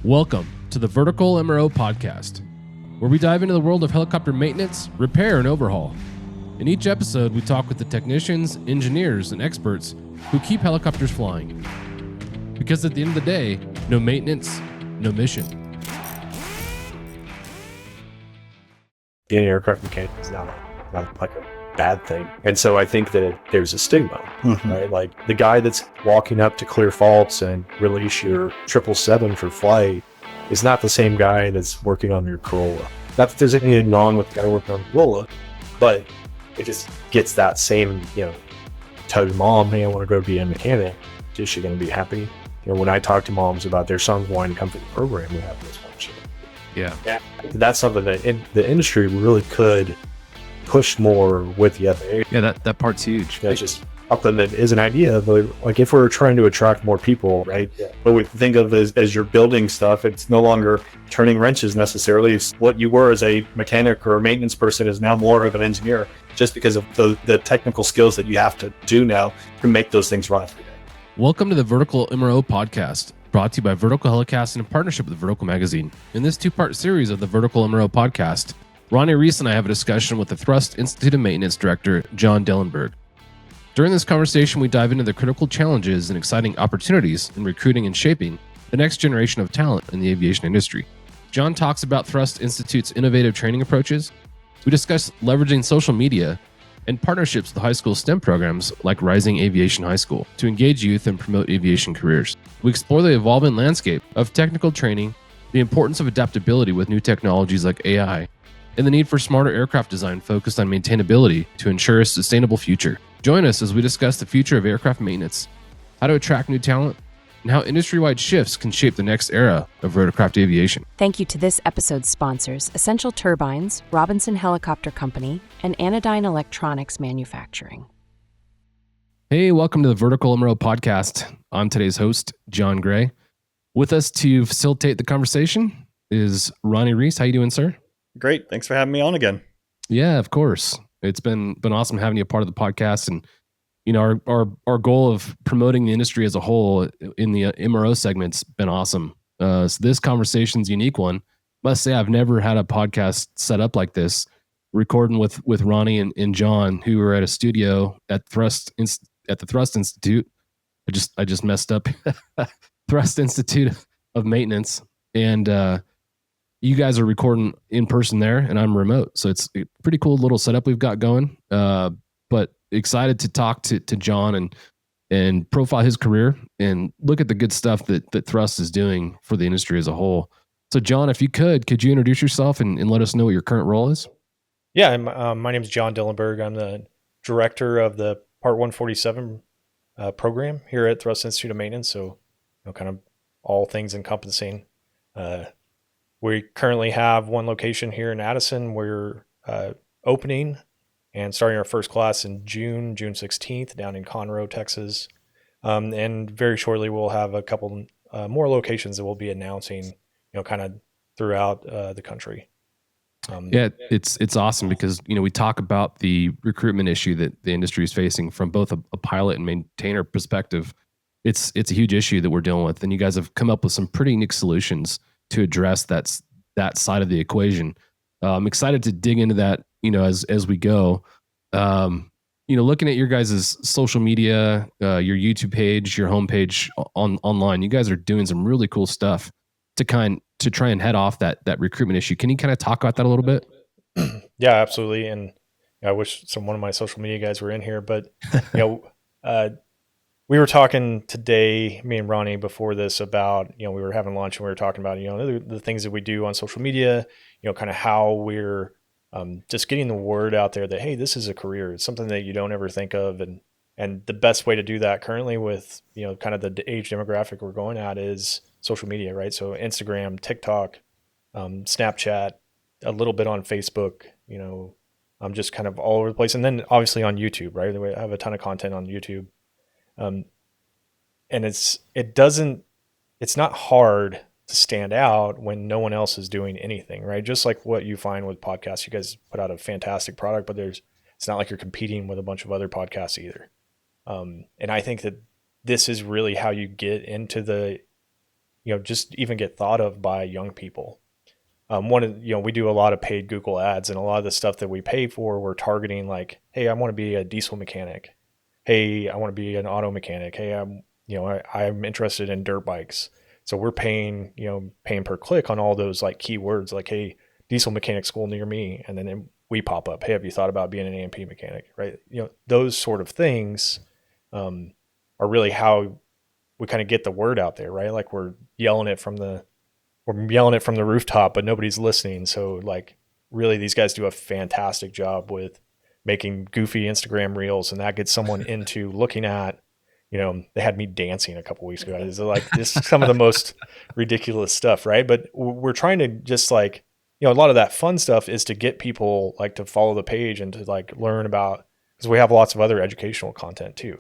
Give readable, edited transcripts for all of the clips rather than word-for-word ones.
Welcome to the Vertical MRO Podcast, where we dive into the world of helicopter maintenance, repair, and overhaul. In each episode, we talk with the technicians, engineers, and experts who keep helicopters flying. Because at the end of the day, no maintenance, no mission. Being an aircraft mechanic is not like a bad thing. And so I think that there's a stigma, right? Like the guy that's walking up to clear faults and release your 777 for flight is not the same guy that's working on your Corolla. Not that there's anything wrong with the guy working on the Corolla, but it just gets that same, tell your mom, hey, I want to go be a mechanic. Is she going to be happy? When I talk to moms about their sons wanting to come through the program, we have this one shit. Yeah. That's something that the industry really could push more with the FAA. Yeah, that part's huge. It's just something that is an idea, but like if we're trying to attract more people, right? Yeah. What we think of as you're building stuff, it's no longer turning wrenches necessarily. It's what you were as a mechanic or a maintenance person is now more of an engineer, just because of the technical skills that you have to do now to make those things run every day. Welcome to the Vertical MRO Podcast, brought to you by Vertical HeliCASTS in partnership with Vertical Magazine. In this two-part series of the Vertical MRO Podcast, Ronnie Reese and I have a discussion with the Thrust Institute of Maintenance Director, John Dellenberg. During this conversation, we dive into the critical challenges and exciting opportunities in recruiting and shaping the next generation of talent in the aviation industry. John talks about Thrust Institute's innovative training approaches. We discuss leveraging social media and partnerships with high school STEM programs like Rising Aviation High School to engage youth and promote aviation careers. We explore the evolving landscape of technical training, the importance of adaptability with new technologies like AI, and the need for smarter aircraft design focused on maintainability to ensure a sustainable future. Join us as we discuss the future of aircraft maintenance, how to attract new talent, and how industry-wide shifts can shape the next era of rotorcraft aviation. Thank you to this episode's sponsors, Essential Turbines, Robinson Helicopter Company, and Anodyne Electronics Manufacturing. Hey, welcome to the Vertical MRO Podcast. I'm today's host, John Gray. With us to facilitate the conversation is Ronnie Reese. How you doing, sir? Great. Thanks for having me on again. Yeah, of course. It's been awesome having you a part of the podcast. And, our goal of promoting the industry as a whole in the MRO segment's been awesome. So this conversation's a unique one. Must say I've never had a podcast set up like this, recording with Ronnie and John, who were at a studio at the Thrust Institute. I just messed up. Thrust Institute of Maintenance. And you guys are recording in person there, and I'm remote. So it's a pretty cool little setup we've got going. But excited to talk to John and profile his career and look at the good stuff that Thrust is doing for the industry as a whole. So John, if you could you introduce yourself and let us know what your current role is? Yeah, my name is John Dellenberg. I'm the director of the Part 147 program here at Thrust Institute of Maintenance. So, kind of all things encompassing. We currently have one location here in Addison. We're opening and starting our first class in June 16th down in Conroe, Texas. And very shortly we'll have a couple more locations that we'll be announcing, kind of throughout the country. It's awesome because, we talk about the recruitment issue that the industry is facing from both a pilot and maintainer perspective. It's a huge issue that we're dealing with. And you guys have come up with some pretty unique solutions to address that side of the equation. I'm excited to dig into that, as we go. Looking at your guys' social media, your YouTube page, your homepage online, you guys are doing some really cool stuff to try and head off that recruitment issue. Can you kind of talk about that a little bit? Yeah, absolutely. And I wish one of my social media guys were in here, but we were talking today, me and Ronnie, before this about, we were having lunch and we were talking about, the things that we do on social media, kind of how we're just getting the word out there that, hey, this is a career. It's something that you don't ever think of. And the best way to do that currently with, kind of the age demographic we're going at is social media, right? So Instagram, TikTok, Snapchat, a little bit on Facebook, I'm just kind of all over the place. And then obviously on YouTube, right? I have a ton of content on YouTube. And it's not hard to stand out when no one else is doing anything, right? Just like what you find with podcasts, you guys put out a fantastic product, but it's not like you're competing with a bunch of other podcasts either. And I think that this is really how you get into the just even get thought of by young people. We do a lot of paid Google ads, and a lot of the stuff that we pay for, we're targeting like, hey, I want to be a diesel mechanic. Hey, I want to be an auto mechanic. Hey, I'm interested in dirt bikes. So we're paying per click on all those like keywords, like, hey, diesel mechanic school near me. And then we pop up, hey, have you thought about being an A&P mechanic? Right. Those sort of things are really how we kind of get the word out there, right? Like we're yelling it from the rooftop, but nobody's listening. So like really these guys do a fantastic job with making goofy Instagram reels, and that gets someone into looking at, they had me dancing a couple weeks ago. It's like this is some of the most ridiculous stuff, right? But we're trying to just like, a lot of that fun stuff is to get people like to follow the page and to like learn about, because we have lots of other educational content too.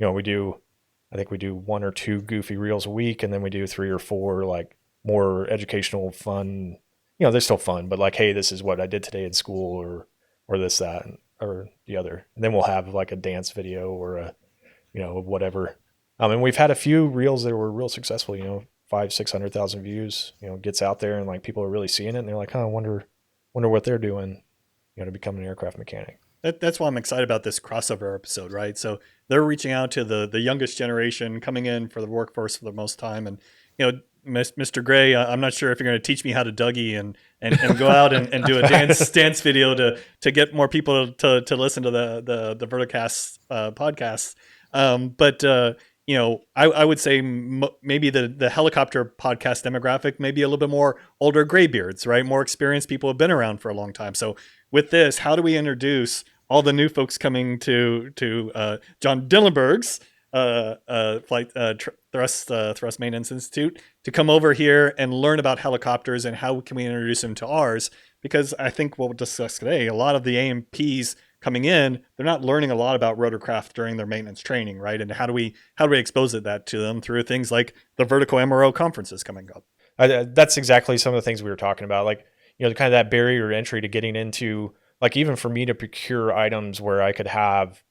I think we do 1 or 2 goofy reels a week, and then we do 3 or 4 like more educational fun. They're still fun, but like, hey, this is what I did today in school, or this, that, or the other. And then we'll have like a dance video or a, whatever. And we've had a few reels that were real successful, 500,000-600,000 views, gets out there and like people are really seeing it, and they're like, I wonder what they're doing, to become an aircraft mechanic. That's why I'm excited about this crossover episode, right? So they're reaching out to the youngest generation coming in for the workforce for the most time. And, Mr. Gray, I'm not sure if you're going to teach me how to Dougie and go out and do a dance video to get more people to listen to the Verticast podcast. I would say maybe the helicopter podcast demographic may be a little bit more older graybeards, right? More experienced people have been around for a long time. So with this, how do we introduce all the new folks coming to John Dillenberg's Flight Thrust Maintenance Institute to come over here and learn about helicopters, and how can we introduce them to ours? Because I think what we'll discuss today, a lot of the A&Ps coming in, they're not learning a lot about rotorcraft during their maintenance training, right? And how do we expose that to them through things like the Vertical MRO conferences coming up? That's exactly some of the things we were talking about, like kind of that barrier to entry to getting into, like, even for me to procure items where I could have,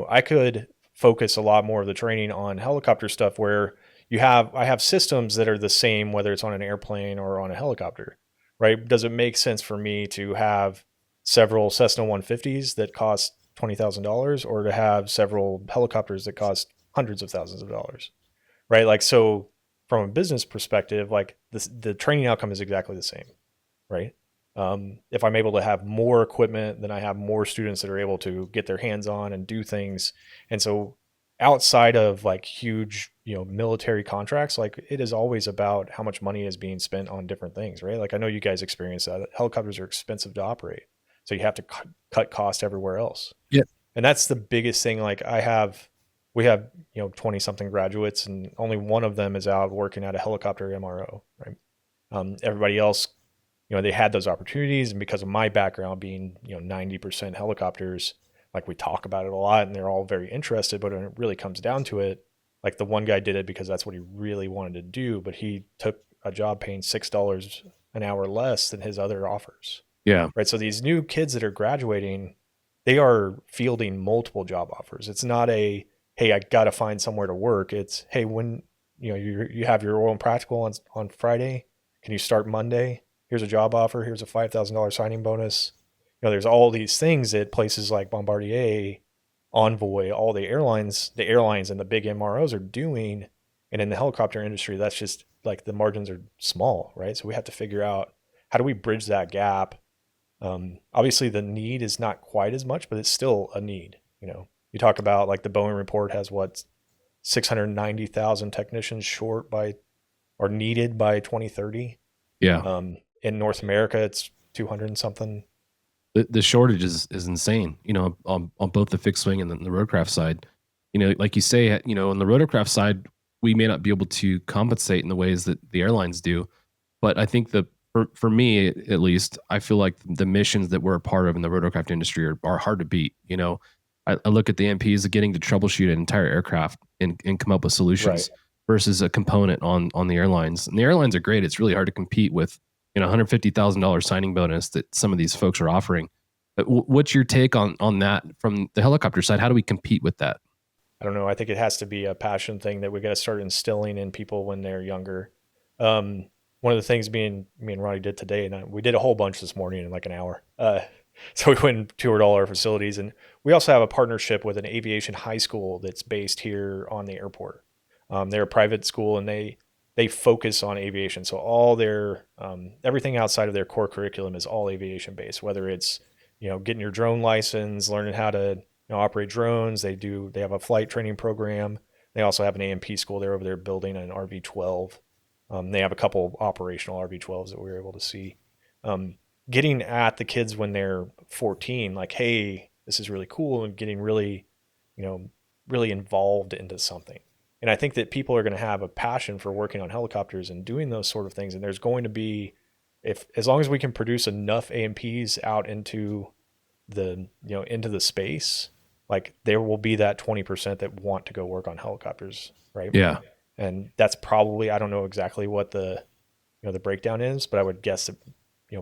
I could focus a lot more of the training on helicopter stuff where I have systems that are the same whether it's on an airplane or on a helicopter, right? Does it make sense for me to have several Cessna 150s that cost $20,000 or to have several helicopters that cost hundreds of thousands of dollars, right? Like, so from a business perspective, like the training outcome is exactly the same, right? If I'm able to have more equipment, then I have more students that are able to get their hands on and do things. And so outside of like huge, military contracts, like it is always about how much money is being spent on different things, right? Like I know you guys experience that. Helicopters are expensive to operate. So you have to cut cost everywhere else. Yeah. And that's the biggest thing. Like we have 20 something graduates, and only one of them is out working at a helicopter MRO, right? Everybody else, they had those opportunities. And because of my background being, 90% helicopters, like we talk about it a lot and they're all very interested, but when it really comes down to it, like the one guy did it because that's what he really wanted to do, but he took a job paying $6 an hour less than his other offers. Yeah. Right. So these new kids that are graduating, they are fielding multiple job offers. It's not hey, I got to find somewhere to work. It's, hey, when you have your oil and practical on Friday, can you start Monday? Here's a job offer. Here's a $5,000 signing bonus. There's all these things that places like Bombardier, Envoy, all the airlines and the big MROs are doing. And in the helicopter industry, that's just like the margins are small, right? So we have to figure out, how do we bridge that gap? Obviously the need is not quite as much, but it's still a need. You talk about like the Boeing report has 690,000 technicians short or needed by 2030. Yeah. In North America, it's 200 and something. The shortage is insane, on both the fixed wing and the rotorcraft side. Like you say, on the rotorcraft side, we may not be able to compensate in the ways that the airlines do. But I think for me, at least, I feel like the missions that we're a part of in the rotorcraft industry are hard to beat. I look at the MPs of getting to troubleshoot an entire aircraft and come up with solutions, right, versus a component on the airlines. And the airlines are great. It's really hard to compete with $150,000 signing bonus that some of these folks are offering. But what's your take on that from the helicopter side? How do we compete with that? I don't know. I think it has to be a passion thing that we got to start instilling in people when they're younger. One of the things me and Ronnie did today, and we did a whole bunch this morning in like an hour. So we went and toured all our facilities, and we also have a partnership with an aviation high school that's based here on the airport. They're a private school, and they focus on aviation. So all their everything outside of their core curriculum is all aviation based, whether it's, getting your drone license, learning how to operate drones. They have a flight training program. They also have an A&P school. They're over there building an RV-12. They have a couple operational RV-12s that we were able to see. Getting at the kids when they're 14, like, hey, this is really cool, and getting really, really involved into something. And I think that people are going to have a passion for working on helicopters and doing those sort of things. And there's going to be, as long as we can produce enough A&Ps out into into the space, like there will be that 20% that want to go work on helicopters, right? Yeah. And that's probably, I don't know exactly what the breakdown is, but I would guess that,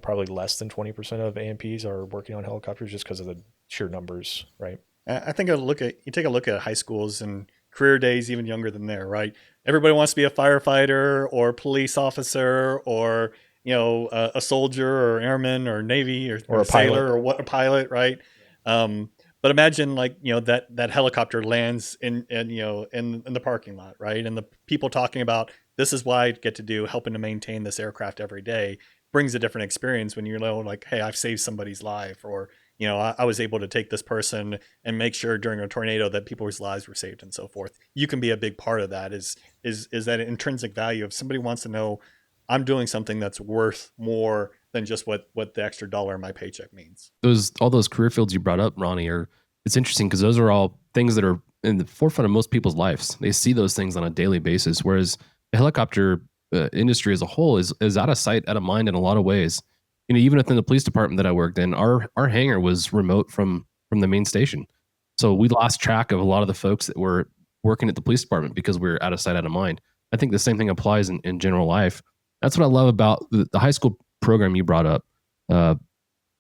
probably less than 20% of A&Ps are working on helicopters just because of the sheer numbers, right? I think you take a look at high schools and career days even younger than there, right? Everybody wants to be a firefighter or police officer or, a soldier or airman or Navy or a sailor or a pilot, right? But imagine that helicopter lands in the parking lot, right? And the people talking about, this is what I get to do, helping to maintain this aircraft every day, brings a different experience when hey, I've saved somebody's life, or I was able to take this person and make sure during a tornado that people's lives were saved and so forth. You can be a big part of that. Is that intrinsic value of somebody wants to know, I'm doing something that's worth more than just what the extra dollar in my paycheck means. All those career fields you brought up, Ronnie, it's interesting because those are all things that are in the forefront of most people's lives. They see those things on a daily basis, whereas the helicopter industry as a whole is out of sight, out of mind in a lot of ways. Even within the police department that I worked in, our hangar was remote from the main station. So we lost track of a lot of the folks that were working at the police department because we were out of sight, out of mind. I think the same thing applies in general life. That's what I love about the high school program you brought up.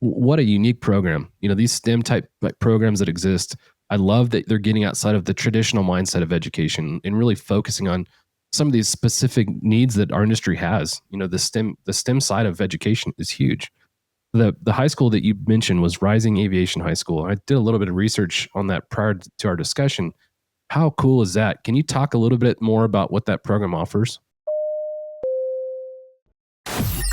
What a unique program. These STEM type programs that exist, I love that they're getting outside of the traditional mindset of education and really focusing on some of these specific needs that our industry has. The STEM side of education is huge. The high school that you mentioned was Rising Aviation High School. I did a little bit of research on that prior to our discussion. How cool is that? Can you talk a little bit more about what that program offers?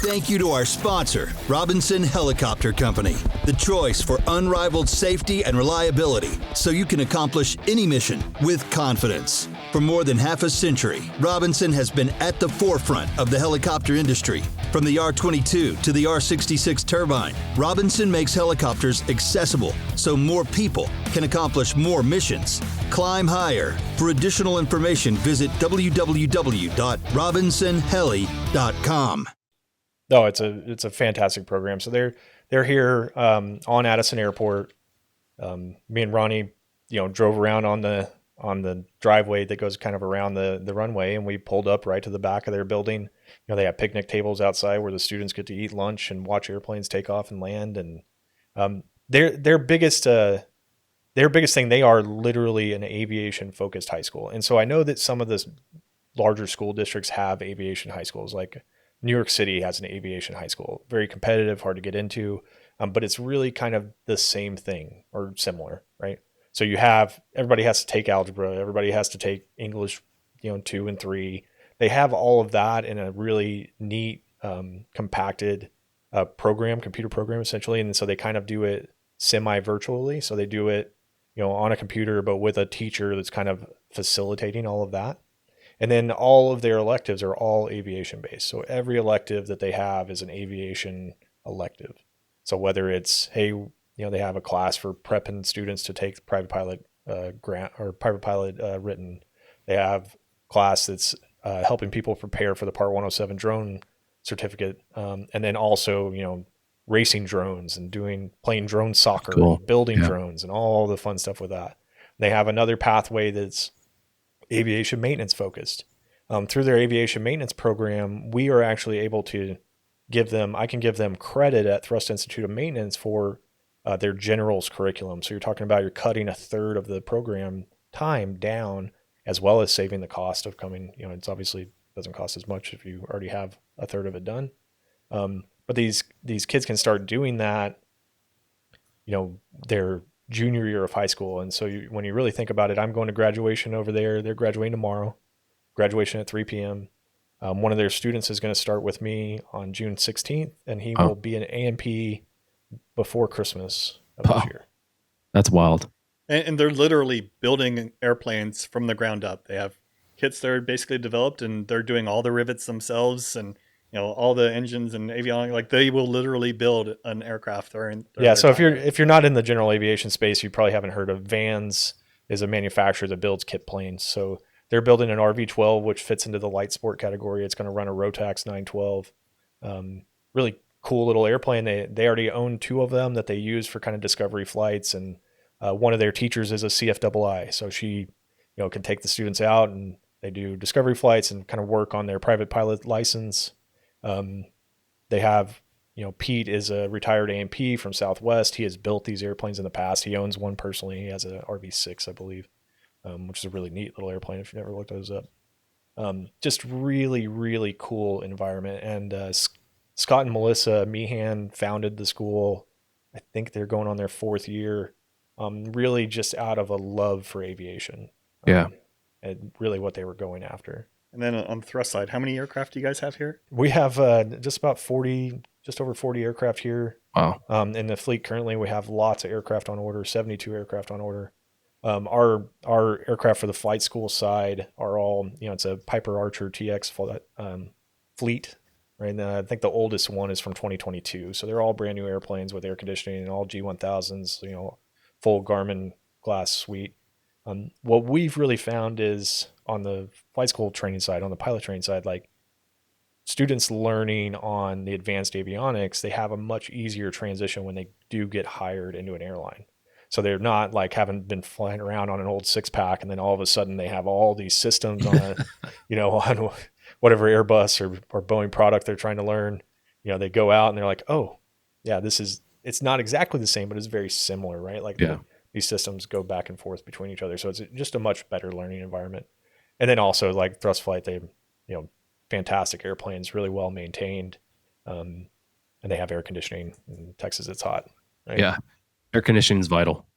Thank you to our sponsor, Robinson Helicopter Company, the choice for unrivaled safety and reliability so you can accomplish any mission with confidence. For more than half a century, Robinson has been at the forefront of the helicopter industry. From the R-22 to the R-66 turbine, Robinson makes helicopters accessible so more people can accomplish more missions. Climb higher. For additional information, visit www.robinsonheli.com. No, it's a fantastic program. So they're here on Addison Airport. Me and Ronnie, drove around on the driveway that goes kind of around the runway, and we pulled up right to the back of their building. They have picnic tables outside where the students get to eat lunch and watch airplanes take off and land. And their biggest thing, they are literally an aviation focused high school. And so I know that some of the larger school districts have aviation high schools, like New York City has an aviation high school, very competitive, hard to get into, but it's really kind of the same thing or similar, right? So everybody has to take algebra, everybody has to take English, 2 and 3. They have all of that in a really neat, compacted computer program essentially. And so they kind of do it semi-virtually. So they do it, on a computer, but with a teacher that's kind of facilitating all of that. And then all of their electives are all aviation based. So every elective that they have is an aviation elective. So whether it's, hey, they have a class for prepping students to take the private pilot grant or private pilot written. They have class that's helping people prepare for the Part 107 drone certificate. And then also, racing drones and playing drone soccer, cool. Building drones and all the fun stuff with that. They have another pathway that's aviation maintenance focused. Through their aviation maintenance program, we are actually able to I can give them credit at Thrust Institute of Maintenance for their generals curriculum. So you're talking about you're cutting a third of the program time down, as well as saving the cost of coming. It's obviously doesn't cost as much if you already have a third of it done. But these kids can start doing that, their junior year of high school. And so when you really think about it, I'm going to graduation over there. They're graduating tomorrow, graduation at 3 p.m. One of their students is going to start with me on June 16th, and he will be an A&P before Christmas of this year. That's wild. And they're literally building airplanes from the ground up. They have kits that are basically developed, and they're doing all the rivets themselves, and all the engines and avionics. Like, they will literally build an aircraft. So if you're not in the general aviation space, you probably haven't heard of Vans. Is a manufacturer that builds kit planes. So they're building an RV-12, which fits into the light sport category. It's going to run a Rotax 912. Really cool little airplane. They already own 2 of them that they use for kind of discovery flights, and one of their teachers is a CFII, so she can take the students out, and they do discovery flights and kind of work on their private pilot license. They have, Pete is a retired A&P from Southwest. He has built these airplanes in the past. He owns one personally. He has an RV-6, I believe, which is a really neat little airplane if you've never looked those up. Just really, really cool environment. And Scott and Melissa Meehan founded the school. I think they're going on their 4th year, really just out of a love for aviation. And really what they were going after. And then on the thrust side, how many aircraft do you guys have here? We have just over 40 aircraft here. Wow. In the fleet currently, we have lots of aircraft on order, 72 aircraft on order. Our aircraft for the flight school side are all, it's a Piper Archer TX fleet, right? And I think the oldest one is from 2022. So they're all brand new airplanes with air conditioning and all G1000s, full Garmin glass suite. What we've really found is on the flight school training side, on the pilot training side, like students learning on the advanced avionics, they have a much easier transition when they do get hired into an airline. So they're not like having been flying around on an old 6-pack and then all of a sudden they have all these systems on on whatever Airbus or Boeing product they're trying to learn. They go out and they're like, oh yeah, it's not exactly the same, but it's very similar, right? Like these systems go back and forth between each other. So it's just a much better learning environment. And then also like thrust flight, they, fantastic airplanes, really well maintained. And they have air conditioning. In Texas, it's hot. Right? Yeah. Air conditioning is vital.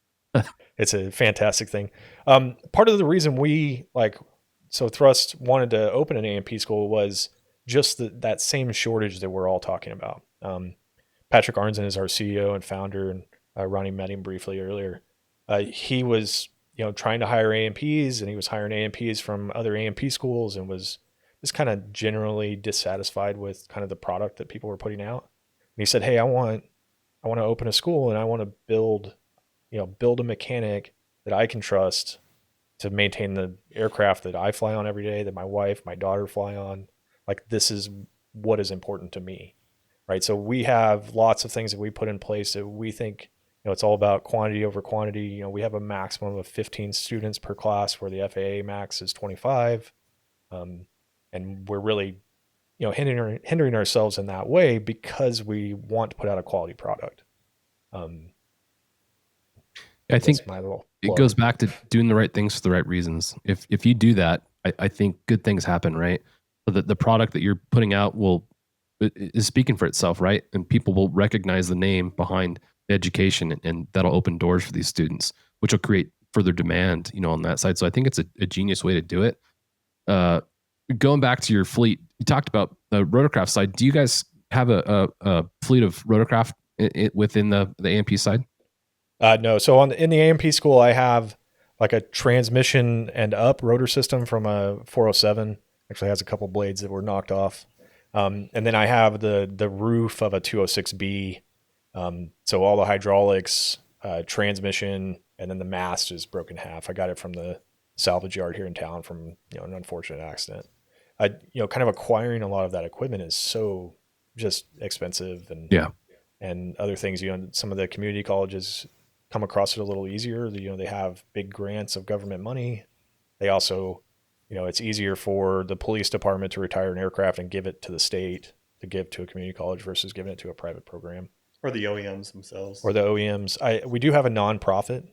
It's a fantastic thing. Part of the reason Thrust wanted to open an A&P school was just that same shortage that we're all talking about. Patrick Arnzen is our CEO and founder, and Ronnie met him briefly earlier. He was, trying to hire A&Ps, and he was hiring A&Ps from other A&P schools, and was just kind of generally dissatisfied with kind of the product that people were putting out. And he said, hey, I want to open a school, and I want to build a mechanic that I can trust to maintain the aircraft that I fly on every day, that my wife, my daughter fly on. Like, this is what is important to me, right? So we have lots of things that we put in place that we think, it's all about quantity over quantity. We have a maximum of 15 students per class where the FAA max is 25. And we're really, hindering ourselves in that way because we want to put out a quality product. I think it goes back to doing the right things for the right reasons. If you do that, I think good things happen, right? So the product that you're putting out is speaking for itself, right? And people will recognize the name behind the education, and that'll open doors for these students, which will create further demand, on that side. So I think it's a genius way to do it. Going back to your fleet, you talked about the rotorcraft side. Do you guys have a fleet of rotorcraft within the A&P side? No. So in the A&P school, I have like a transmission and up rotor system from a 407. Actually has a couple blades that were knocked off. And then I have the roof of a 206B. So all the hydraulics, transmission, and then the mast is broken in half. I got it from the salvage yard here in town from an unfortunate accident. Kind of acquiring a lot of that equipment is so just expensive, and other things. Some of the community colleges come across it a little easier. They have big grants of government money. They also, it's easier for the police department to retire an aircraft and give it to the state to give to a community college versus giving it to a private program. Or the OEMs themselves. Or the OEMs. We do have a nonprofit.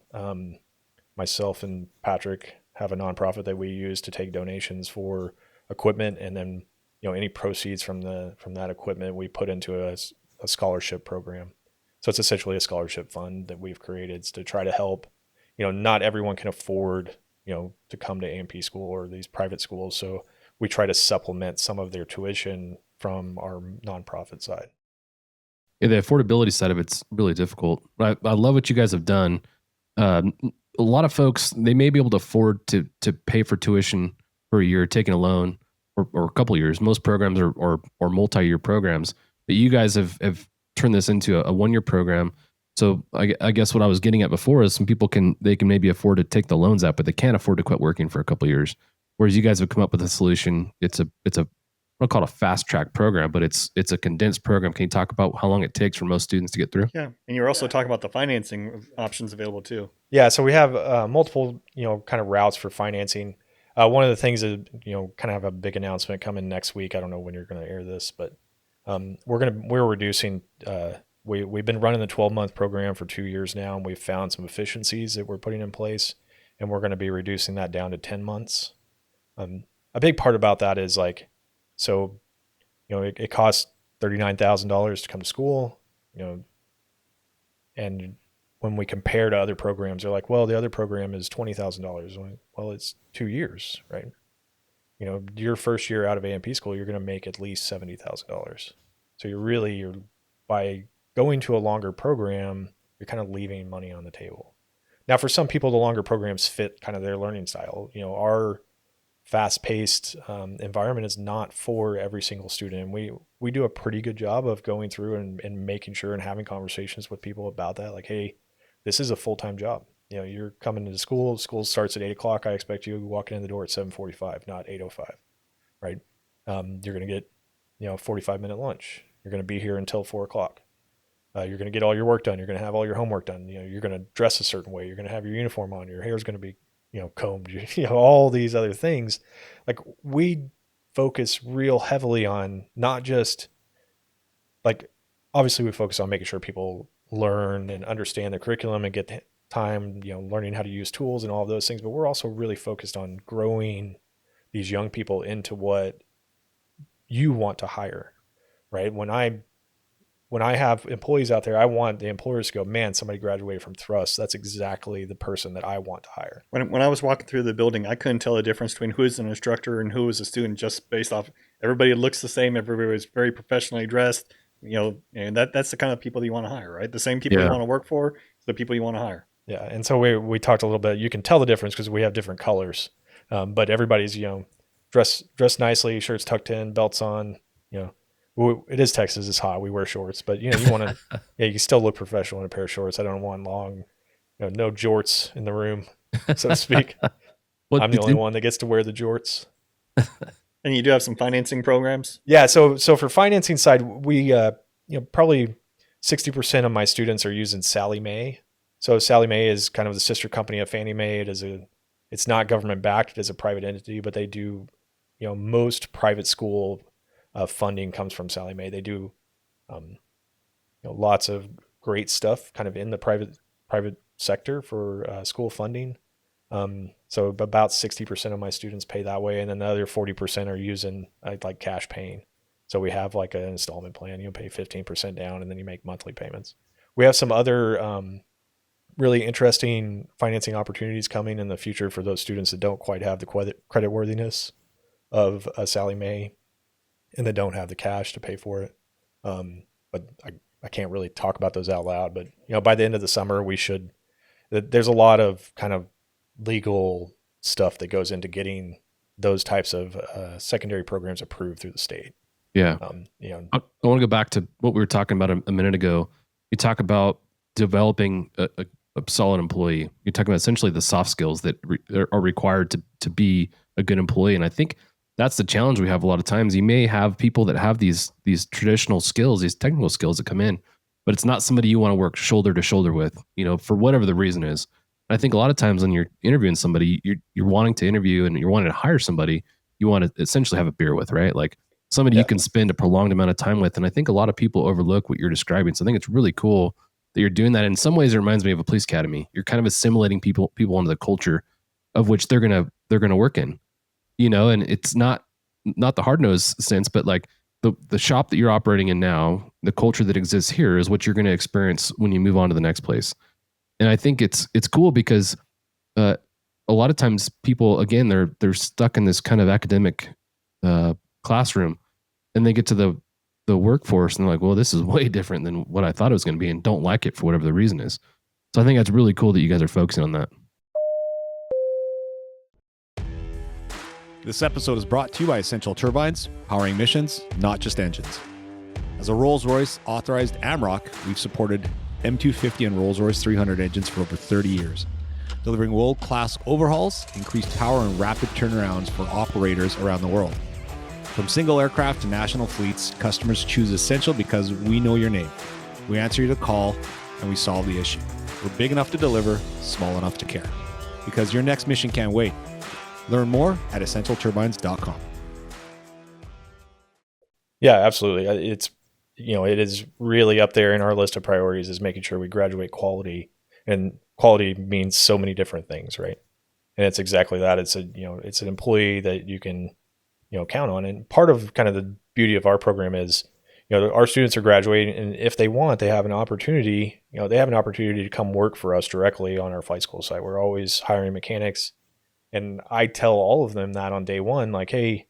Myself and Patrick have a nonprofit that we use to take donations for equipment, and then any proceeds from that equipment we put into a scholarship program. So it's essentially a scholarship fund that we've created to try to help. Not everyone can afford to come to A&P school or these private schools, so we try to supplement some of their tuition from our nonprofit side. Yeah, the affordability side of it's really difficult. But I love what you guys have done. A lot of folks, they may be able to afford to pay for tuition for a year, taking a loan, or a couple of years. Most programs are multi-year programs, but you guys have turned this into a 1-year program. So I guess what I was getting at before is some people can maybe afford to take the loans out, but they can't afford to quit working for a couple of years. Whereas you guys have come up with a solution. It's a I'll call it a fast track program, but it's a condensed program. Can you talk about how long it takes for most students to get through? Yeah, and you're also talking about the financing options available too. Yeah, so we have multiple kind of routes for financing. One of the things that kind of have a big announcement coming next week. I don't know when you're going to air this, but we're reducing. We've been running the 12-month program for 2 years now, and we've found some efficiencies that we're putting in place, and we're going to be reducing that down to 10 months. A big part about that is it costs $39,000 to come to school, and when we compare to other programs, they're like, well, the other program is $20,000. Well, it's 2 years, right? Your first year out of A&P school, you're going to make at least $70,000. So you're by going to a longer program, you're kind of leaving money on the table. Now, for some people, the longer programs fit kind of their learning style. Our fast-paced environment is not for every single student. And we do a pretty good job of going through and making sure and having conversations with people about that. Like, hey, this is a full-time job. You're coming into school. School starts at 8 o'clock. I expect you walking in the door at 7:45, not 8:05, right? You're going to get, 45-minute lunch. You're going to be here until 4 o'clock. You're going to get all your work done. You're going to have all your homework done. You're going to dress a certain way. You're going to have your uniform on. Your hair's going to be, combed. All these other things. Like, we focus real heavily on not just obviously we focus on making sure people learn and understand the curriculum and get the time, learning how to use tools and all of those things. But we're also really focused on growing these young people into what you want to hire, right? When I have employees out there, I want the employers to go, man, somebody graduated from Thrust. That's exactly the person that I want to hire. When I was walking through the building, I couldn't tell the difference between who's an instructor and who is a student just based off everybody looks the same. Everybody was very professionally dressed, and that's the kind of people that you want to hire, right? The same people you want to work for, the people you want to hire. Yeah. And so we talked a little bit, you can tell the difference because we have different colors, but everybody's, dressed nicely, shirts tucked in, belts on, it is Texas, it's hot. We wear shorts, but you want to, you can still look professional in a pair of shorts. I don't want long, no jorts in the room, so to speak. I'm the only one that gets to wear the jorts. And you do have some financing programs? Yeah. So for financing side, we, probably 60% of my students are using Sallie Mae. So Sallie Mae is kind of the sister company of Fannie Mae. It's not government backed. It is a private entity, but they do, most private school funding comes from Sallie Mae. They do, lots of great stuff kind of in the private sector for school funding. So about 60% of my students pay that way. And then the other 40% are using like cash paying. So we have like an installment plan, pay 15% down and then you make monthly payments. We have some other really interesting financing opportunities coming in the future for those students that don't quite have the credit worthiness of a Sallie Mae and that don't have the cash to pay for it. But I can't really talk about those out loud, but by the end of the summer, there's a lot of kind of legal stuff that goes into getting those types of secondary programs approved through the state. Yeah. I want to go back to what we were talking about a minute ago. You talk about developing a solid employee. You're talking about essentially the soft skills that are required to be a good employee. And I think that's the challenge we have a lot of times. You may have people that have these traditional skills, these technical skills that come in, but it's not somebody you want to work shoulder to shoulder with, for whatever the reason is. I think a lot of times when you're interviewing somebody, you're wanting to interview and you're wanting to hire somebody, you want to essentially have a beer with, right? Like somebody you can spend a prolonged amount of time with. And I think a lot of people overlook what you're describing. So I think it's really cool that you're doing that. In some ways, it reminds me of a police academy. You're kind of assimilating people into the culture of which they're gonna work in, and it's not not the hard nosed sense, but like the shop that you're operating in now, the culture that exists here is what you're going to experience when you move on to the next place. And I think it's cool because a lot of times people, again, they're stuck in this kind of academic classroom, and they get to the workforce and they're like, well, this is way different than what I thought it was going to be, and don't like it for whatever the reason is. So I think that's really cool that you guys are focusing on that. This episode is brought to you by Essential Turbines, powering missions, not just engines. As a Rolls-Royce authorized AMROC, we've supported M250 and Rolls-Royce 300 engines for over 30 years, delivering world-class overhauls, increased power, and rapid turnarounds for operators around the world. From single aircraft to national fleets, customers choose Essential because we know your name. We answer your call, and we solve the issue. We're big enough to deliver, small enough to care. Because your next mission can't wait. Learn more at essentialturbines.com. Yeah, absolutely. It's, it is really up there in our list of priorities is making sure we graduate quality, and quality means so many different things, right? And it's exactly that. It's it's an employee that you can, count on. And part of kind of the beauty of our program is, our students are graduating, and if they want, they have an opportunity, to come work for us directly on our flight school site. We're always hiring mechanics. And I tell all of them that on day one, like, hey,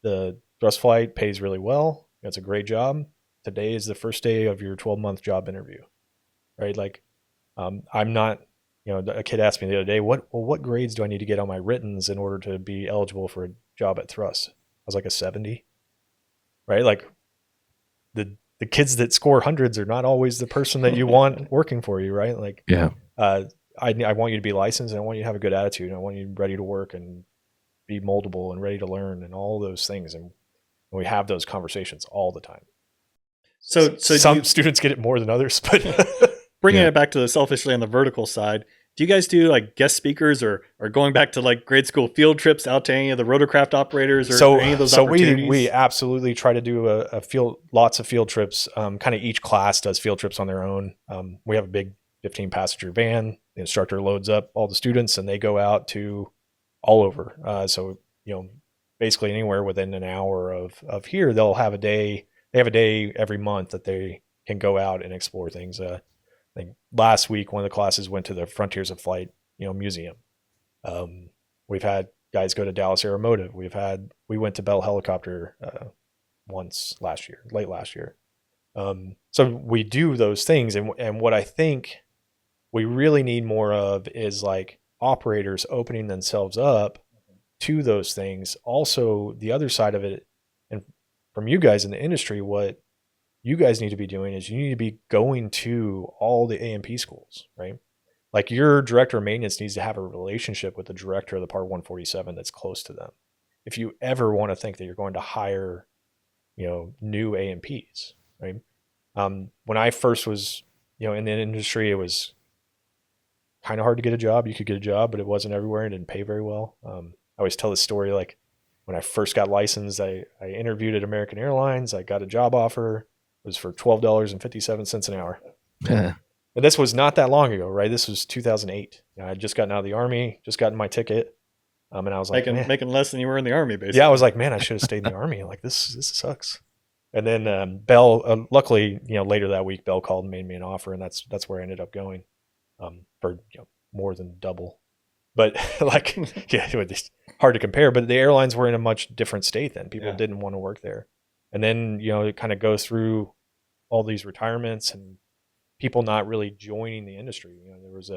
the thrust flight pays really well. It's a great job. Today is the first day of your 12-month job interview, right? Like, I'm not, a kid asked me the other day, what grades do I need to get on my writtens in order to be eligible for a job at Thrust? I was like a 70, right? Like the kids that score hundreds are not always the person that you want working for you, right? Like, yeah. I want you to be licensed, and I want you to have a good attitude, and I want you ready to work and be moldable and ready to learn and all those things. And we have those conversations all the time. So some students get it more than others, but bringing it back to the selfishly on the vertical side, do you guys do like guest speakers or going back to like grade school field trips out to any of the rotorcraft operators or any of those opportunities? We absolutely try to do lots of field trips. Kind of each class does field trips on their own. We have a big 15-passenger van. The instructor loads up all the students, and they go out to all over. So basically anywhere within an hour of here, they'll have a day. They have a day every month that they can go out and explore things. I think last week one of the classes went to the Frontiers of Flight, museum. We've had guys go to Dallas Aeromotive. We went to Bell Helicopter once late last year. So we do those things, and what I think we really need more of is like operators opening themselves up to those things. Also, the other side of it, and from you guys in the industry, what you guys need to be doing is you need to be going to all the A&P schools, right? Like your director of maintenance needs to have a relationship with the director of the Part 147 that's close to them. If you ever want to think that you're going to hire, new A&Ps, right? When I first was, in the industry, it was kind of hard to get a job. You could get a job, but it wasn't everywhere and didn't pay very well. I always tell this story, like when I first got licensed, I interviewed at American Airlines. I got a job offer. It was for $12.57 an hour. And this was not that long ago, right? This was 2008. I had just gotten out of the Army, just gotten my ticket. And I was like, making less than you were in the Army, basically. Yeah, I was like, man, I should have stayed in the Army. Like this sucks. And then Bell, luckily, later that week, Bell called and made me an offer, and that's where I ended up going. For more than double, but like, it was hard to compare, but the airlines were in a much different state then. People didn't want to work there. And then, it kind of goes through all these retirements and people not really joining the industry. There was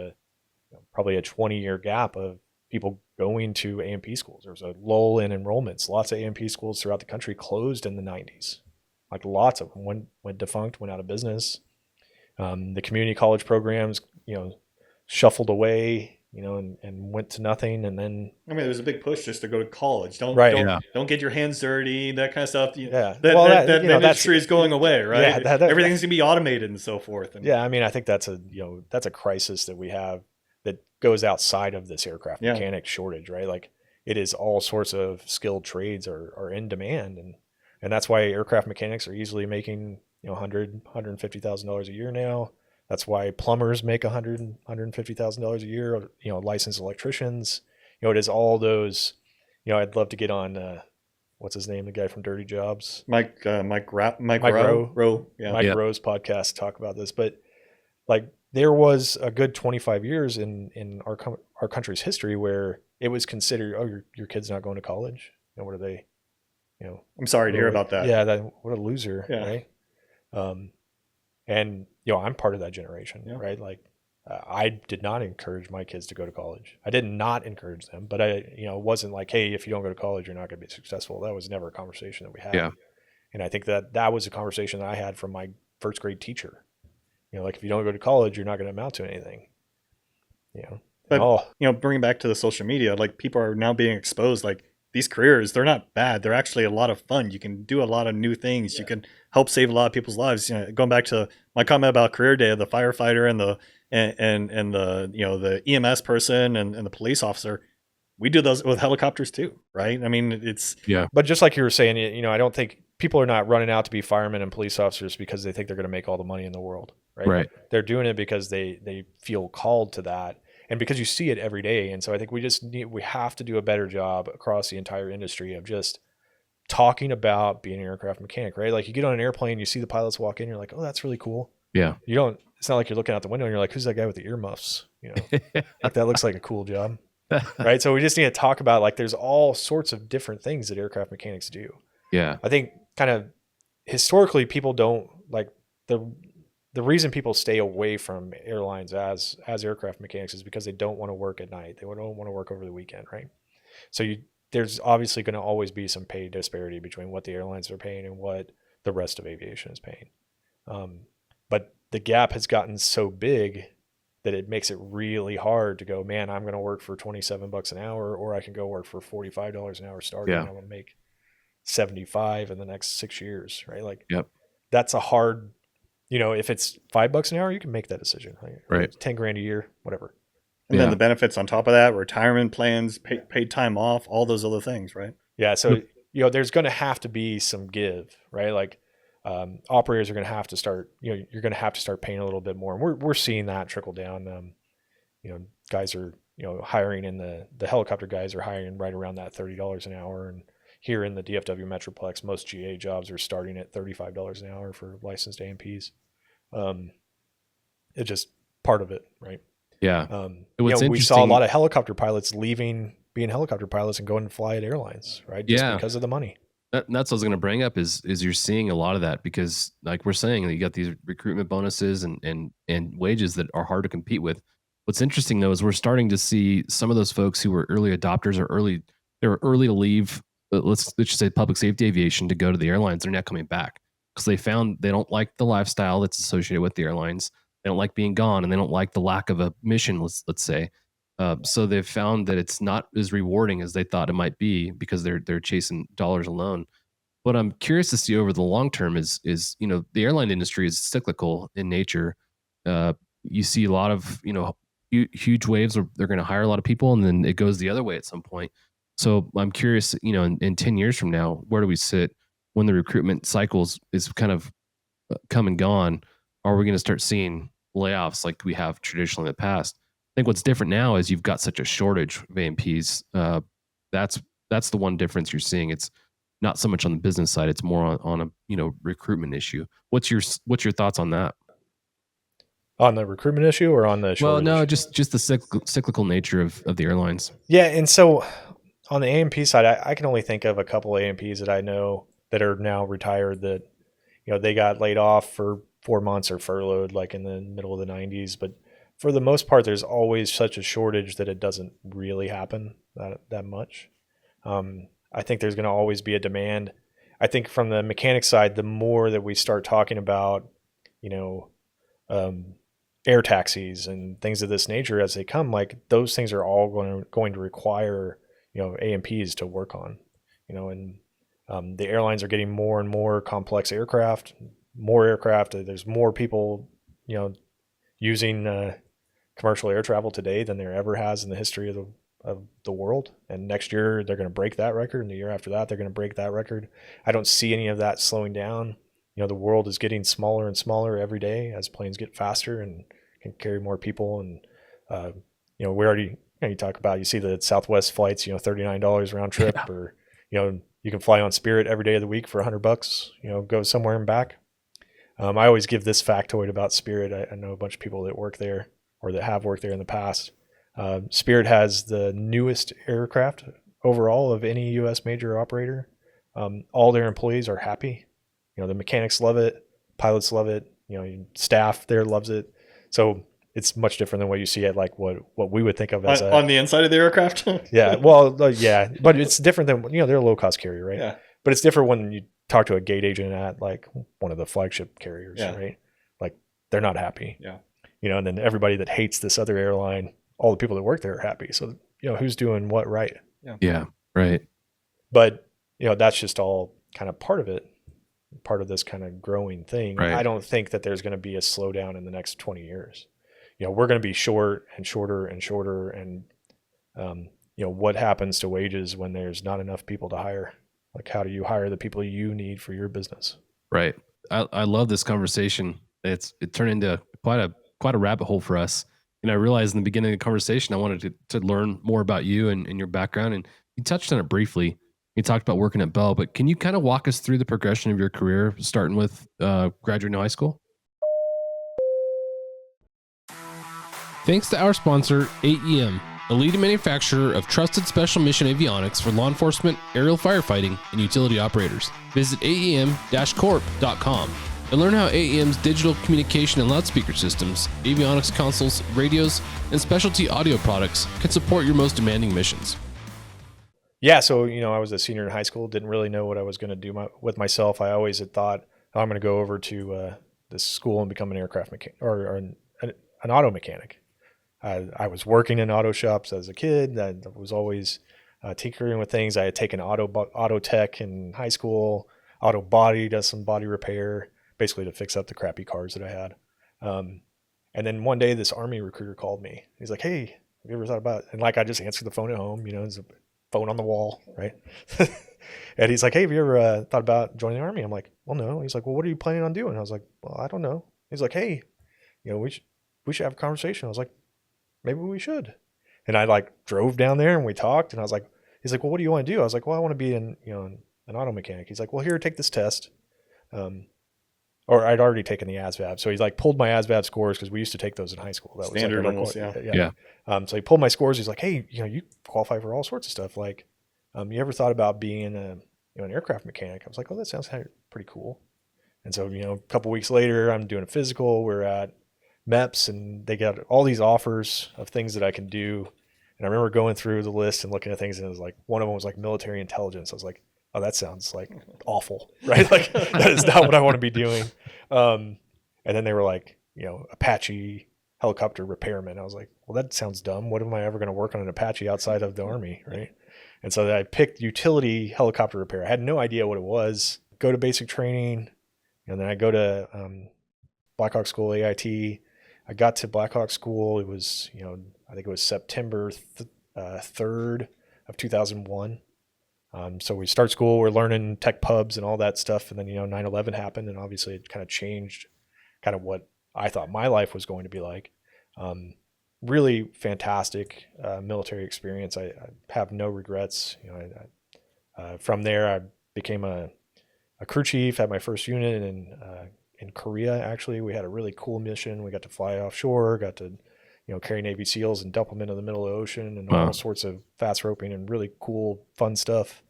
probably a 20-year gap of people going to A&P schools. There was a lull in enrollments. Lots of A&P schools throughout the country closed in the 90s. Like lots of them went defunct, went out of business. The community college programs, shuffled away, and went to nothing. And then, there was a big push just to go to college. Don't get your hands dirty, that kind of stuff. That industry is going away, right? Yeah, everything's gonna be automated and so forth. And I think that's a crisis that we have that goes outside of this aircraft mechanic shortage, right? Like it is all sorts of skilled trades are in demand, and that's why aircraft mechanics are easily making $150,000 a year now. That's why plumbers make $150,000 a year. Licensed electricians. It is all those I'd love to get on, what's his name? The guy from Dirty Jobs. Mike Rowe. Yeah. Mike Rowe's podcast to talk about this. But like there was a good 25 years in our country's history where it was considered, oh, your kid's not going to college. What are they, I'm sorry to hear about that. Yeah. What a loser. Yeah. Right. And I'm part of that generation, right? Like I did not encourage my kids to go to college. I did not encourage them, but it wasn't like, hey, if you don't go to college, you're not going to be successful. That was never a conversation that we had. Yeah. And I think that was a conversation that I had from my first grade teacher. Like if you don't go to college, you're not going to amount to anything. But bringing back to the social media, like people are now being exposed, like these careers, they're not bad. They're actually a lot of fun. You can do a lot of new things. Yeah. You can help save a lot of people's lives. Going back to my comment about career day, the firefighter and the the EMS person and the police officer, we do those with helicopters too, right? I mean, But just like you were saying, I don't think people are not running out to be firemen and police officers because they think they're going to make all the money in the world, right? Right. They're doing it because they feel called to that, and because you see it every day. And so I think we have to do a better job across the entire industry of just talking about being an aircraft mechanic, right? Like you get on an airplane, you see the pilots walk in, you're like, oh, that's really cool. Yeah. It's not like you're looking out the window and you're like, who's that guy with the earmuffs? Like that looks like a cool job. Right. So we just need to talk about like, there's all sorts of different things that aircraft mechanics do. Yeah. I think kind of historically people don't like the reason people stay away from airlines as aircraft mechanics is because they don't want to work at night. They don't want to work over the weekend. Right. So there's obviously going to always be some pay disparity between what the airlines are paying and what the rest of aviation is paying. But the gap has gotten so big that it makes it really hard to go, man, I'm going to work for $27 an hour, or I can go work for $45 an hour starting. Yeah. And I'm going to make 75 in the next 6 years. Right. Like, yep. That's a hard, if it's $5 an hour, you can make that decision. Right. 10 grand a year, whatever. And then the benefits on top of that, retirement plans, paid time off, all those other things. Right. Yeah. So, there's going to have to be some give, right? Like, operators are going to have to start, you're going to have to start paying a little bit more. And we're seeing that trickle down. Guys are, hiring in the helicopter guys are hiring right around that $30 an hour. And here in the DFW Metroplex, most GA jobs are starting at $35 an hour for licensed AMPs. It's just part of it, right? Yeah. We saw a lot of helicopter pilots leaving being helicopter pilots and going to fly at airlines, right? Just because of the money. That's what I was going to bring up is you're seeing a lot of that because like we're saying, you got these recruitment bonuses and wages that are hard to compete with. What's interesting though, is we're starting to see some of those folks who were early adopters or they were early to leave, let's just say public safety aviation to go to the airlines. They're now coming back because they found they don't like the lifestyle that's associated with the airlines. They don't like being gone and they don't like the lack of a mission, let's say. So they've found that it's not as rewarding as they thought it might be because they're chasing dollars alone. What I'm curious to see over the long term is the airline industry is cyclical in nature. You see a lot of huge waves where they're going to hire a lot of people and then it goes the other way at some point. So I'm curious, in 10 years from now, where do we sit when the recruitment cycles is kind of come and gone? Are we going to start seeing layoffs like we have traditionally in the past? I think what's different now is you've got such a shortage of AMPs. That's the one difference you're seeing. It's not so much on the business side; it's more on a recruitment issue. What's your thoughts on that? On the recruitment issue or on the shortage? Well, no, just the cyclical nature of the airlines. Yeah, and so on the AMP side, I can only think of a couple AMPs that I know that are now retired that they got laid off for 4 months or furloughed like in the middle of the 90s, but for the most part, there's always such a shortage that it doesn't really happen that much. I think there's going to always be a demand. I think from the mechanic side, the more that we start talking about, air taxis and things of this nature as they come, like those things are all going to require, AMPs to work on, and the airlines are getting more and more complex aircraft, There's more people, using commercial air travel today than there ever has in the history of the world. And next year they're going to break that record. And the year after that, they're going to break that record. I don't see any of that slowing down. The world is getting smaller and smaller every day as planes get faster and can carry more people. And, we already you talk about, you see the Southwest flights, $39 round trip, or, you can fly on Spirit every day of the week for $100, go somewhere and back. I always give this factoid about Spirit. I know a bunch of people that work there or that have worked there in the past. Spirit has the newest aircraft overall of any U.S. major operator. All their employees are happy. The mechanics love it, pilots love it, staff there loves it. So it's much different than what you see at like what we would think of as on the inside of the aircraft. Yeah, well, yeah, but it's different than they're a low cost carrier, right? Yeah. But it's different when you talk to a gate agent at like one of the flagship carriers, right? Like they're not happy. Yeah. And then everybody that hates this other airline, all the people that work there are happy. So who's doing what right? Yeah. Right. But that's just all kind of part of it, part of this kind of growing thing. Right. I don't think that there's going to be a slowdown in the next 20 years. We're going to be short and shorter and shorter. And, what happens to wages when there's not enough people to hire? Like, how do you hire the people you need for your business? Right. I love this conversation. It turned into quite a rabbit hole for us. And I realized in the beginning of the conversation, I wanted to learn more about you and your background. And you touched on it briefly. You talked about working at Bell, but can you kind of walk us through the progression of your career, starting with graduating high school? Thanks to our sponsor, AEM, a leading manufacturer of trusted special mission avionics for law enforcement, aerial firefighting, and utility operators. Visit aem-corp.com and learn how AEM's digital communication and loudspeaker systems, avionics consoles, radios, and specialty audio products can support your most demanding missions. Yeah, so I was a senior in high school, didn't really know what I was going to do with myself. I always had thought, I'm going to go over to this school and become an aircraft mechanic or an auto mechanic. I was working in auto shops as a kid. I was always tinkering with things. I had taken auto tech in high school, auto body, does some body repair, basically to fix up the crappy cars that I had. And then one day this Army recruiter called me. He's like, "Hey, have you ever thought about?" And like I just answered the phone at home. There's a phone on the wall, right? And he's like, "Hey, have you ever thought about joining the Army?" I'm like, "Well, no." He's like, "Well, what are you planning on doing?" I was like, "Well, I don't know." He's like, "Hey, we should have a conversation." I was like, "Maybe we should." And I like drove down there and we talked, and I was like, he's like, "Well, what do you want to do?" I was like, "Well, I want to be an auto mechanic." He's like, "Well, here, take this test." Or I'd already taken the ASVAB. So he's like pulled my ASVAB scores, because we used to take those in high school. That Standard was like almost, yeah. So he pulled my scores. He's like, "Hey, you qualify for all sorts of stuff. Like, you ever thought about being an aircraft mechanic?" I was like, "Oh, that sounds pretty cool." And so, a couple weeks later, I'm doing a physical. We're at MEPS, and they got all these offers of things that I can do. And I remember going through the list and looking at things, and it was like, one of them was like military intelligence. I was like, "Oh, that sounds like awful," right? Like that is not what I want to be doing. And then they were like, Apache helicopter repairman. I was like, well, that sounds dumb. What am I ever going to work on an Apache outside of the Army, right? And so I picked utility helicopter repair. I had no idea what it was. Go to basic training, and then I go to Black Hawk School, AIT. I got to Black Hawk School. It was, I think it was September 3rd of 2001. So we start school, we're learning tech pubs and all that stuff. And then, 9/11 happened, and obviously it kind of changed kind of what I thought my life was going to be like. Really fantastic military experience. I have no regrets. From there, I became a crew chief, had my first unit in Korea. Actually, we had a really cool mission. We got to fly offshore, got to carry Navy SEALs and dump them into the middle of the ocean, and all sorts of fast roping and really cool, fun stuff.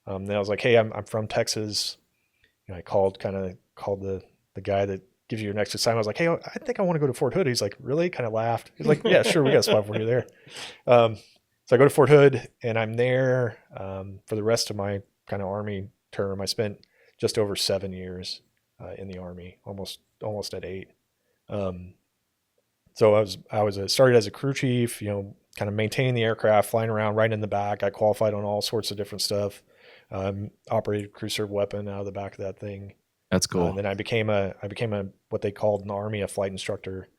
Then I was like, "Hey, I'm from Texas." I called the guy that gives you your next assignment. I was like, "Hey, I think I want to go to Fort Hood." He's like, "Really?" Kind of laughed. He's like, "Yeah, sure. We got a spot for you there." So I go to Fort Hood, and I'm there for the rest of my kind of Army term. I spent just over 7 years in the Army, almost at 8. So I started as a crew chief, kind of maintaining the aircraft, flying around, right in the back. I qualified on all sorts of different stuff. Operated crew serve weapon out of the back of that thing. That's cool. And then I became a what they called in the Army a flight instructor.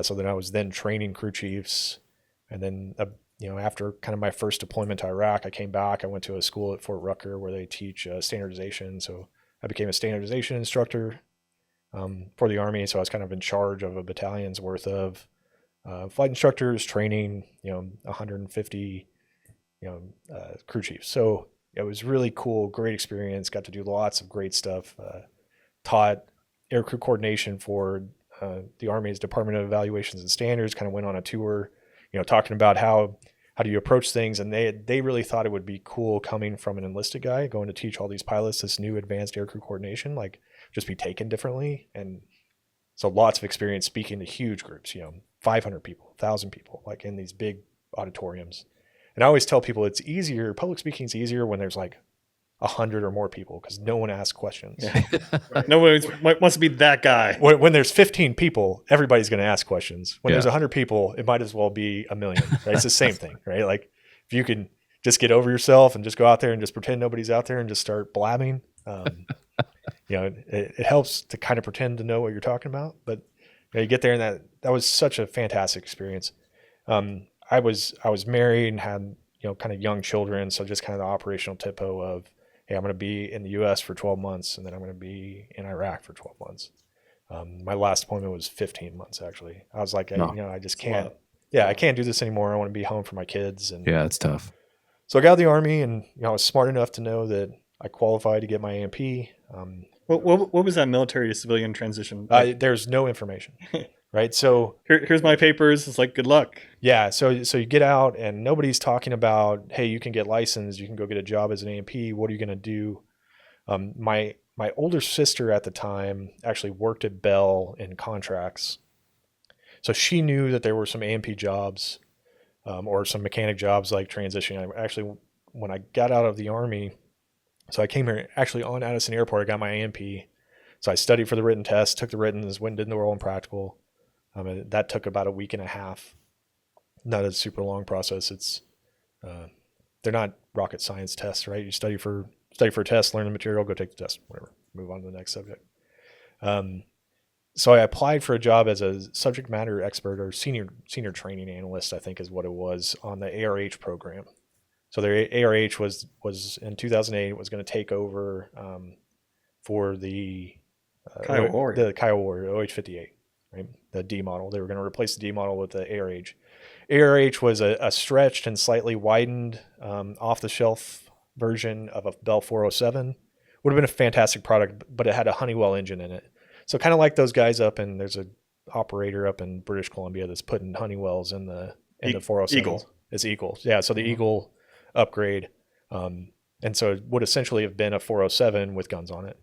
So then I was then training crew chiefs, and then after kind of my first deployment to Iraq, I came back. I went to a school at Fort Rucker where they teach standardization. So I became a standardization instructor for the Army. So I was kind of in charge of a battalion's worth of flight instructors training, 150, crew chiefs. So it was really cool, great experience. Got to do lots of great stuff. Taught aircrew coordination for the Army's Department of Evaluations and Standards. Kind of went on a tour, talking about how do you approach things, and they really thought it would be cool coming from an enlisted guy going to teach all these pilots this new advanced aircrew coordination, like just be taken differently. And so lots of experience speaking to huge groups, 500 people, 1,000 people, like in these big auditoriums. And I always tell people it's easier, public speaking is easier when there's like 100 or more people, because no one asks questions. Yeah. No one wants to be that guy. When there's 15 people, everybody's going to ask questions. When there's 100 people, it might as well be a million. Right? It's the same thing, right? Like if you can just get over yourself and just go out there and just pretend nobody's out there and just start blabbing, it helps to kind of pretend to know what you're talking about. But you get there, and that was such a fantastic experience. I was married and had kind of young children, so just kind of the operational tempo of, hey, I'm going to be in the U.S. for 12 months, and then I'm going to be in Iraq for 12 months. My last deployment was 15 months, actually. I was like, I just can't. Yeah, I can't do this anymore. I want to be home for my kids. And yeah, it's tough. So I got out of the Army, and I was smart enough to know that I qualified to get my AMP. What was that military to civilian transition? There's no information, right? So here's my papers. It's like, good luck. Yeah. So you get out, and nobody's talking about, hey, you can get licensed, you can go get a job as an AMP. What are you going to do? My older sister at the time actually worked at Bell in contracts. So she knew that there were some AMP jobs, or some mechanic jobs like transitioning. Actually, when I got out of the Army, so I came here actually on Addison Airport, I got my AMP. So I studied for the written test, took the writtens, went and did the oral and practical. That took about a week and a half. Not a super long process. It's they're not rocket science tests, right? You study for a test, learn the material, go take the test, whatever. Move on to the next subject. So I applied for a job as a subject matter expert or senior training analyst, I think is what it was, on the ARH program. So the ARH was in 2008 was going to take over for the Kiowa Warrior OH-58, right? The D model. They were going to replace the D model with the ARH. ARH was a stretched and slightly widened off-the-shelf version of a Bell 407. Would have been a fantastic product, but it had a Honeywell engine in it. So kind of like those guys up, and there's an operator up in British Columbia that's putting Honeywells in the 407. Eagle. It's Eagle. Yeah, so the Eagle upgrade. And so it would essentially have been a 407 with guns on it.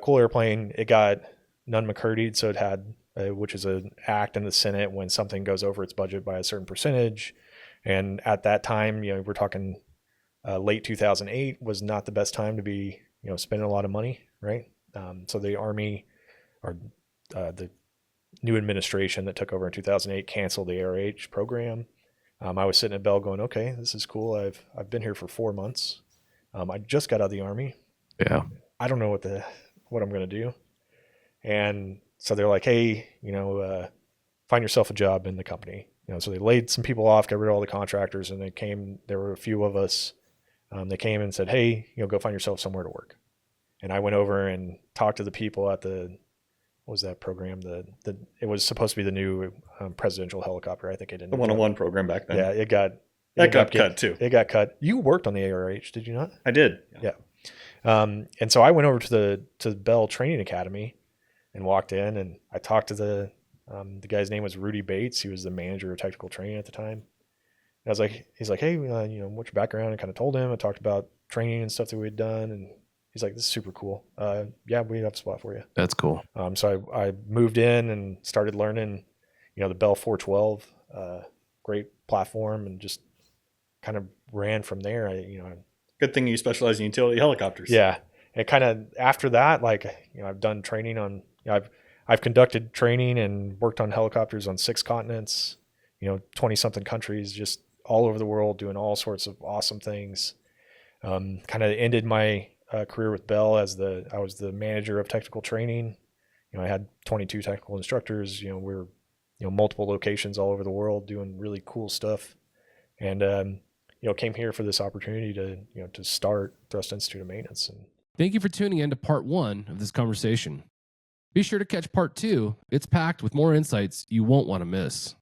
Cool airplane. It got non-McCurdy'd, so it had, which is an act in the Senate when something goes over its budget by a certain percentage. And at that time, we're talking late 2008 was not the best time to be, spending a lot of money, right? So the Army, or the new administration that took over in 2008, canceled the ARH program. I was sitting at Bell going, okay, this is cool. I've been here for 4 months. I just got out of the Army. Yeah. I don't know what I'm going to do. And so they're like, hey, find yourself a job in the company. So they laid some people off, got rid of all the contractors, and there were a few of us. They came and said, hey, go find yourself somewhere to work. And I went over and talked to the people at what was that program? It was supposed to be the new presidential helicopter. I think it didn't. The 101 program back then. Yeah, it got cut too. It got cut. You worked on the ARH, did you not? I did. Yeah. And so I went over to the Bell Training Academy and walked in, and I talked to the guy's name was Rudy Bates. He was the manager of technical training at the time. And I was like, he's like, hey, what's your background? I kind of told him. I talked about training and stuff that we had done, and he's like, this is super cool. Yeah, we have a spot for you. That's cool. So I moved in and started learning, the Bell 412, great platform, and just kind of ran from there. Good thing you specialize in utility helicopters. Yeah. And kind of after that, I've done training on, I've conducted training and worked on helicopters on 6 continents, 20 something countries, just all over the world, doing all sorts of awesome things. Kind of ended my career with Bell I was the manager of technical training. I had 22 technical instructors. We were, multiple locations all over the world doing really cool stuff. And, came here for this opportunity to start Thrust Institute of Maintenance. And Thank you for tuning in to part 1 of this conversation. Be sure to catch part 2. It's packed with more insights you won't want to miss.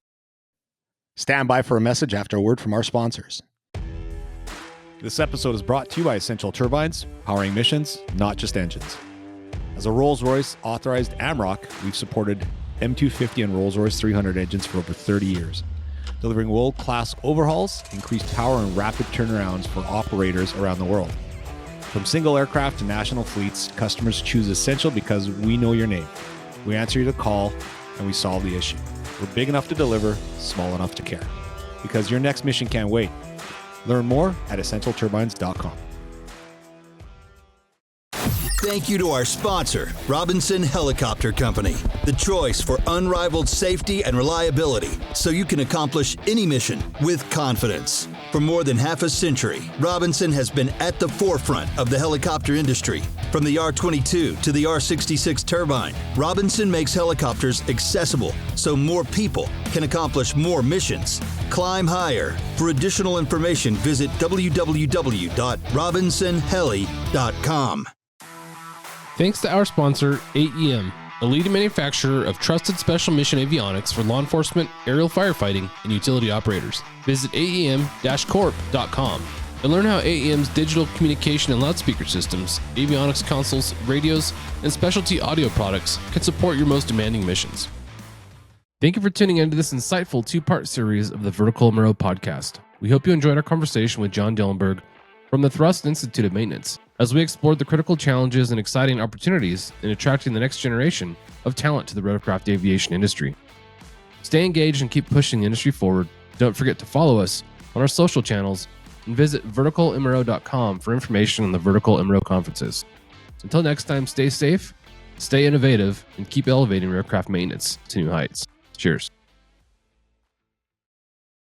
Stand by for a message after a word from our sponsors. This episode is brought to you by Essential Turbines, powering missions, not just engines. As a Rolls-Royce authorized AMROC, we've supported M250 and Rolls-Royce 300 engines for over 30 years, delivering world-class overhauls, increased power, and rapid turnarounds for operators around the world. From single aircraft to national fleets, customers choose Essential because we know your name. We answer your call, and we solve the issue. We're big enough to deliver, small enough to care. Because your next mission can't wait. Learn more at essentialturbines.com. Thank you to our sponsor, Robinson Helicopter Company, the choice for unrivaled safety and reliability, so you can accomplish any mission with confidence. For more than half a century, Robinson has been at the forefront of the helicopter industry. From the R-22 to the R-66 turbine, Robinson makes helicopters accessible so more people can accomplish more missions. Climb higher. For additional information, visit www.robinsonheli.com. Thanks to our sponsor, AEM, a leading manufacturer of trusted special mission avionics for law enforcement, aerial firefighting, and utility operators. Visit aem-corp.com and learn how AEM's digital communication and loudspeaker systems, avionics consoles, radios, and specialty audio products can support your most demanding missions. Thank you for tuning into this insightful two-part series of the Vertical MRO Podcast. We hope you enjoyed our conversation with John Dillenberg from the Thrust Institute of Maintenance, as we explored the critical challenges and exciting opportunities in attracting the next generation of talent to the rotorcraft aviation industry. Stay engaged and keep pushing the industry forward. Don't forget to follow us on our social channels and visit verticalmro.com for information on the Vertical MRO conferences. Until next time, stay safe, stay innovative, and keep elevating aircraft maintenance to new heights. Cheers.